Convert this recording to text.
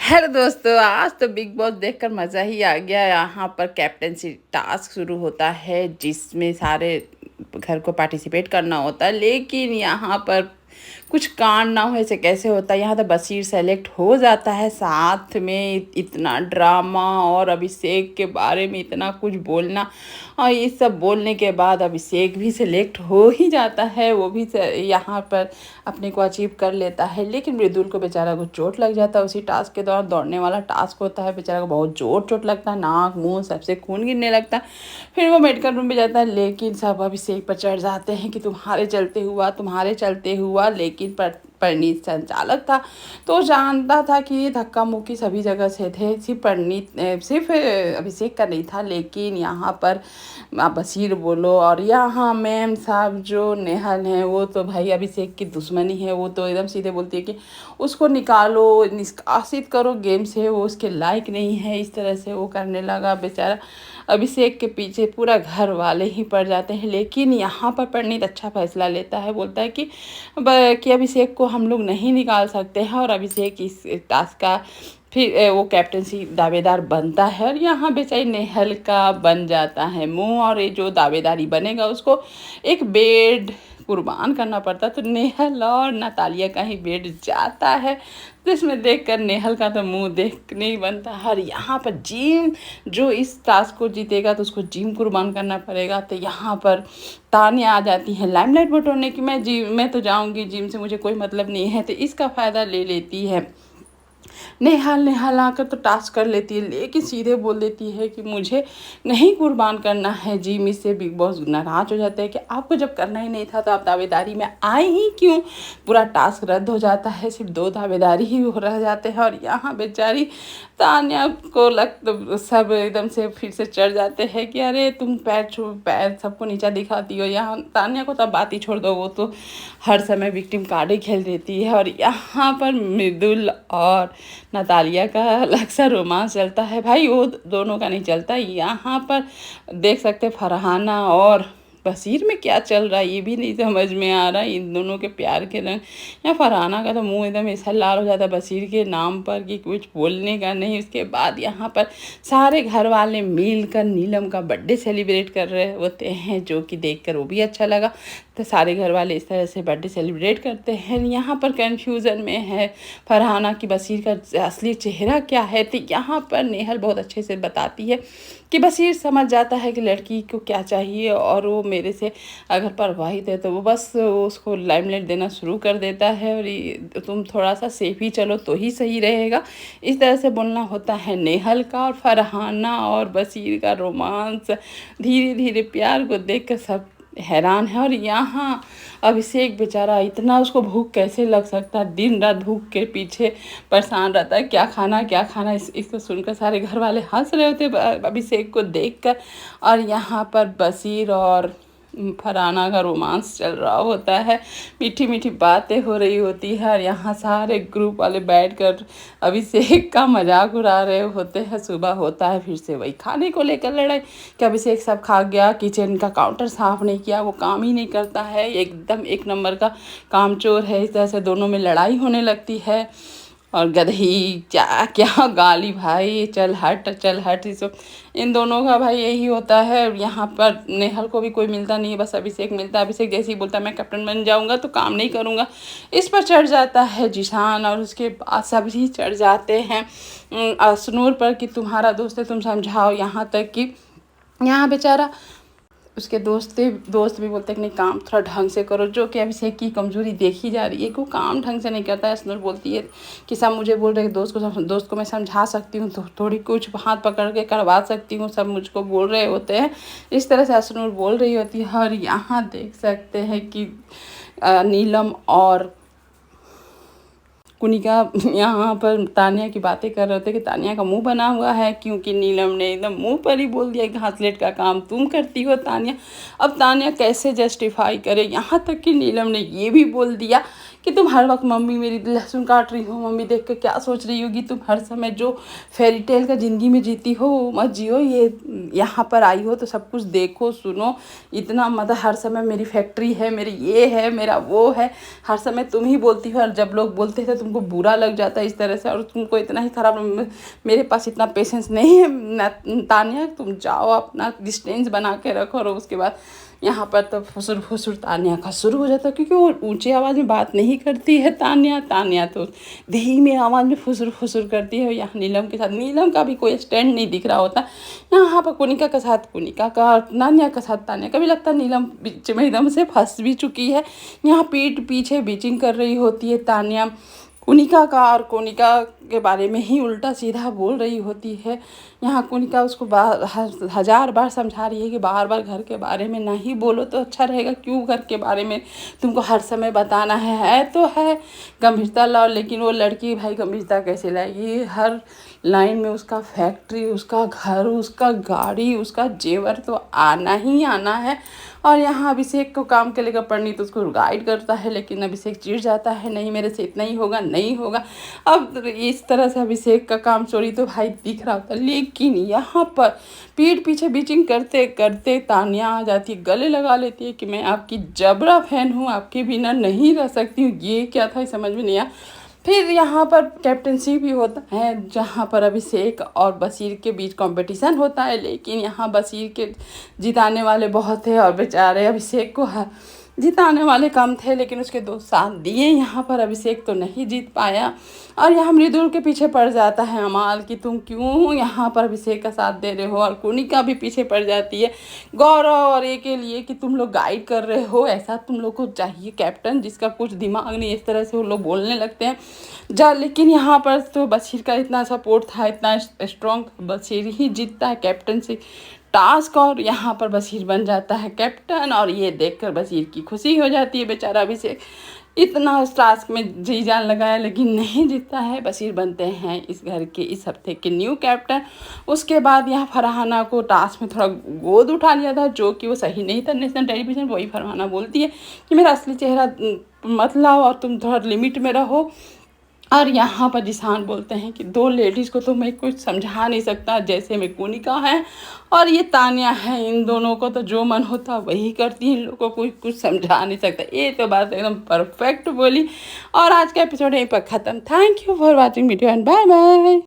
Hello दोस्तों, आज तो बिग बॉस देखकर मज़ा ही आ गया। यहाँ पर कैप्टेंसी टास्क शुरू होता है जिसमें सारे घर को पार्टिसिपेट करना होता है, लेकिन यहाँ पर कुछ कांड ना हो ऐसे कैसे होता है। यहाँ तो बशीर सेलेक्ट हो जाता है, साथ में इतना ड्रामा और अभिषेक के बारे में इतना कुछ बोलना, और ये सब बोलने के बाद अभिषेक भी सिलेक्ट हो ही जाता है। वो भी यहाँ पर अपने को अचीव कर लेता है, लेकिन मृदुल को बेचारा को चोट लग जाता है। उसी टास्क के दौरान दौड़ने वाला टास्क होता है, बेचारा को बहुत जोर चोट लगता है, नाक मुंह सबसे खून गिरने लगता है। फिर वो मेडिकल रूम में जाता है, लेकिन सब अभिषेक पर चढ़ जाते हैं कि तुम्हारे चलते हुआ। लेकिन परिणीत संचालक था तो जानता था कि ये धक्का मुक्की सभी जगह से थे, सिर्फ अभिषेक का नहीं था। लेकिन यहाँ पर आप बशीर बोलो और यहाँ मैम साहब जो नेहल हैं, वो तो भाई अभिषेक की दुश्मनी है। वो तो एकदम सीधे बोलती है कि उसको निकालो, निष्कासित करो गेम से, वो उसके लायक नहीं है। इस तरह से वो करने लगा। बेचारा अभिषेक के पीछे पूरा घर वाले ही पड़ जाते हैं। लेकिन यहाँ पर परिणीत अच्छा फैसला लेता है, बोलता है कि अभिषेक को हम लोग नहीं निकाल सकते हैं, और अभिषेक इस टास्क का फिर वो कैप्टनसी दावेदार बनता है। और यहाँ बेचारी नेहल का बन जाता है मुंह, और ये जो दावेदारी बनेगा उसको एक बेड कुर्बान करना पड़ता, तो नेहल और नतालिया का ही बेड जाता है। जिसमें देखकर नेहल का तो मुंह देख नहीं बनता है। और यहाँ पर जिम, जो इस टास्क को जीतेगा तो उसको जिम कुर्बान करना पड़ेगा। तो यहाँ पर तानिया आ जाती है लाइमलाइट बटोरने की, मैं तो जाऊँगी जिम से, मुझे कोई मतलब नहीं है। तो इसका फ़ायदा ले लेती है नेहाल आकर तो टास्क कर लेती है, लेकिन सीधे बोल देती है कि मुझे नहीं कुर्बान करना है जिम। इससे बिग बॉस नाराज हो जाते हैं कि आपको जब करना ही नहीं था तो आप दावेदारी में आए ही क्यों। पूरा टास्क रद्द हो जाता है, सिर्फ 2 दावेदारी ही रह जाते हैं। और यहाँ बेचारी तान्या को तो सब एकदम से फिर से चढ़ जाते हैं कि अरे तुम पैर सबको नीचा दिखाती हो। यहाँ तान्या को तब बात ही छोड़ दो, वो तो हर समय विक्टिम कार्ड ही खेल देती है। और यहाँ पर मृदुल और नतालिया का अलग सा रोमांस चलता है। भाई वो दोनों का नहीं चलता। यहाँ पर देख सकते फरहाना और बशीर में क्या चल रहा है ये भी नहीं समझ में आ रहा है, इन दोनों के प्यार के रंग। या फरहाना का तो मुंह एकदम ऐसा लाल हो जाता है बशीर के नाम पर कि कुछ बोलने का नहीं। उसके बाद यहाँ पर सारे घर वाले मिलकर नीलम का बर्थडे सेलिब्रेट कर रहे होते हैं, जो कि देखकर वो भी अच्छा लगा। तो सारे घर वाले इस तरह से बर्थडे सेलिब्रेट करते हैं। यहाँ पर कन्फ्यूज़न में है फरहाना की बशीर का असली चेहरा क्या है। तो यहाँ पर नेहल बहुत अच्छे से बताती है कि बशीर समझ जाता है कि लड़की को क्या चाहिए, और वो मेरे से अगर प्रभावित है तो वो बस उसको लाइमलाइट देना शुरू कर देता है, और तुम थोड़ा सा सेफ ही चलो तो ही सही रहेगा। इस तरह से बोलना होता है नेहल का। और फरहाना और बशीर का रोमांस, धीरे धीरे प्यार को देखकर सब हैरान है। और यहाँ अभिषेक बेचारा, इतना उसको भूख कैसे लग सकता है, दिन रात भूख के पीछे परेशान रहता है, क्या खाना। इसको सुनकर सारे घर वाले हंस रहे होते अभिषेक को देखकर। और यहाँ पर बशीर और फरहाना का रोमांस चल रहा होता है, मीठी मीठी बातें हो रही होती है। और यहाँ सारे ग्रुप वाले बैठकर अभिषेक का मजाक उड़ा रहे होते हैं। सुबह होता है फिर से वही खाने को लेकर लड़ाई कि अभिषेक सब खा गया, किचन का काउंटर साफ नहीं किया, वो काम ही नहीं करता है, एकदम 1 नंबर का कामचोर है। इस तरह से दोनों में लड़ाई होने लगती है। और गधई क्या क्या गाली, भाई चल हट। इन दोनों का भाई यही होता है। यहाँ पर नेहल को भी कोई मिलता नहीं है, बस अभिषेक मिलता है। अभिषेक जैसे ही बोलता है मैं कैप्टन बन जाऊँगा तो काम नहीं करूँगा, इस पर चढ़ जाता है जिशान। और उसके बाद सभी चढ़ जाते हैं असनूर पर कि तुम्हारा दोस्त है, तुम समझाओ। यहाँ तक कि यहाँ बेचारा उसके दोस्त भी बोलते हैं कि नहीं काम थोड़ा ढंग से करो, जो कि अभिषेक की कमजोरी देखी जा रही है कि वो काम ढंग से नहीं करता है। असनूर बोलती है कि सब मुझे बोल रहे हैं दोस्त को मैं समझा सकती हूँ, तो थोड़ी कुछ हाथ पकड़ के करवा सकती हूँ, सब मुझको बोल रहे होते हैं। इस तरह से असनूर बोल रही होती है। और यहाँ देख सकते हैं कि नीलम और कुनिका यहाँ पर तानिया की बातें कर रहे थे कि तानिया का मुंह बना हुआ है, क्योंकि नीलम ने एकदम मुंह पर ही बोल दिया कि घासलेट का काम तुम करती हो तानिया। अब तानिया कैसे जस्टिफाई करे। यहाँ तक कि नीलम ने ये भी बोल दिया कि कि तुम हर वक्त मम्मी मेरी लहसुन काट रही हो, मम्मी देख के क्या सोच रही होगी, तुम हर समय जो फेरी टेल का ज़िंदगी में जीती हो मत जियो, ये यहाँ पर आई हो तो सब कुछ देखो सुनो। इतना मतलब हर समय मेरी फैक्ट्री है, मेरी ये है, मेरा वो है, हर समय तुम ही बोलती हो, और जब लोग बोलते हैं तो तुमको बुरा लग जाता है इस तरह से, और तुमको इतना ही खराब। मेरे पास इतना पेशेंस नहीं है तानिया, तुम जाओ अपना डिस्टेंस बना के रखो। और उसके बाद यहाँ पर तो फुसुर फुसुर तानिया का शुरू हो जाता है, क्योंकि वो ऊंची आवाज़ में बात नहीं करती है तानिया तो धीमी आवाज़ में फुसुर फुसुर करती है। यहाँ नीलम के साथ, नीलम का भी कोई स्टैंड नहीं दिख रहा होता। यहाँ पर कुनिका के साथ कुनिका का, तानिया के साथ तानिया का भी लगता है नीलम बीच में एकदम से फंस भी चुकी है। यहाँ पीठ पीछे बीचिंग कर रही होती है तानिया कुनिका का, और कुनिका के बारे में ही उल्टा सीधा बोल रही होती है। यहाँ कुनिका उसको 1000 बार समझा रही है कि बार बार घर के बारे में नहीं बोलो तो अच्छा रहेगा, क्यों घर के बारे में तुमको हर समय बताना है तो है, गंभीरता लाओ। लेकिन वो लड़की भाई गंभीरता कैसे लाएगी, हर लाइन में उसका फैक्ट्री, उसका घर, उसका गाड़ी, उसका जेवर तो आना ही आना है। और यहाँ अभिषेक को काम के लेकर पढ़नी तो उसको गाइड करता है, लेकिन अभिषेक चिढ़ जाता है, नहीं मेरे से इतना ही होगा, नहीं होगा। अब इस तरह से अभिषेक का काम चोरी तो भाई दिख रहा होता, लेकिन यहाँ पर पीठ पीछे बीचिंग करते करते तानिया आ जाती है, गले लगा लेती है कि मैं आपकी जबरा फैन हूँ, आपके बिना नहीं रह सकती हूँ। ये क्या था समझ में नहीं आया। फिर यहाँ पर कैप्टनसी भी होता है, जहाँ पर अभिषेक और बशीर के बीच कंपटीशन होता है, लेकिन यहाँ बशीर के जिताने वाले बहुत थे और बेचारे अभिषेक को जिताने वाले कम थे, लेकिन उसके दोस्त साथ दिए। यहाँ पर अभिषेक तो नहीं जीत पाया, और यहाँ मृदुल के पीछे पड़ जाता है अमाल कि तुम क्यों यहाँ पर अभिषेक का साथ दे रहे हो, और कुनिका भी पीछे पड़ जाती है गौरव और ए के लिए कि तुम लोग गाइड कर रहे हो, ऐसा तुम लोग को चाहिए कैप्टन जिसका कुछ दिमाग नहीं। इस तरह से वो लोग बोलने लगते हैं लेकिन यहाँ पर तो बशीर का इतना सपोर्ट था, इतना स्ट्रॉन्ग, बशीर ही जीतता है कैप्टनसी टास्क, और यहाँ पर बशीर बन जाता है कैप्टन। और ये देखकर बशीर की खुशी हो जाती है, बेचारा अभिषेक इतना उस टास्क में जी जान लगाया लेकिन नहीं जीतता है। बशीर बनते हैं इस घर के इस हफ्ते के न्यू कैप्टन। उसके बाद यहाँ फरहाना को टास्क में थोड़ा गोद उठा लिया था, जो कि वो सही नहीं था नेशनल टेलीविजन। वही फरहाना बोलती है कि मेरा असली चेहरा मत लाओ और तुम थोड़ा लिमिट में रहो। और यहाँ पर जिशान बोलते हैं कि 2 लेडीज़ को तो मैं कुछ समझा नहीं सकता, जैसे मैं कुनिका है और ये तानिया है, इन दोनों को तो जो मन होता वही करती है, इन लोगों को कुछ समझा नहीं सकता। ये तो बात एकदम परफेक्ट बोली। और आज का एपिसोड यहीं पर ख़त्म। Thank you for watching video and bye bye.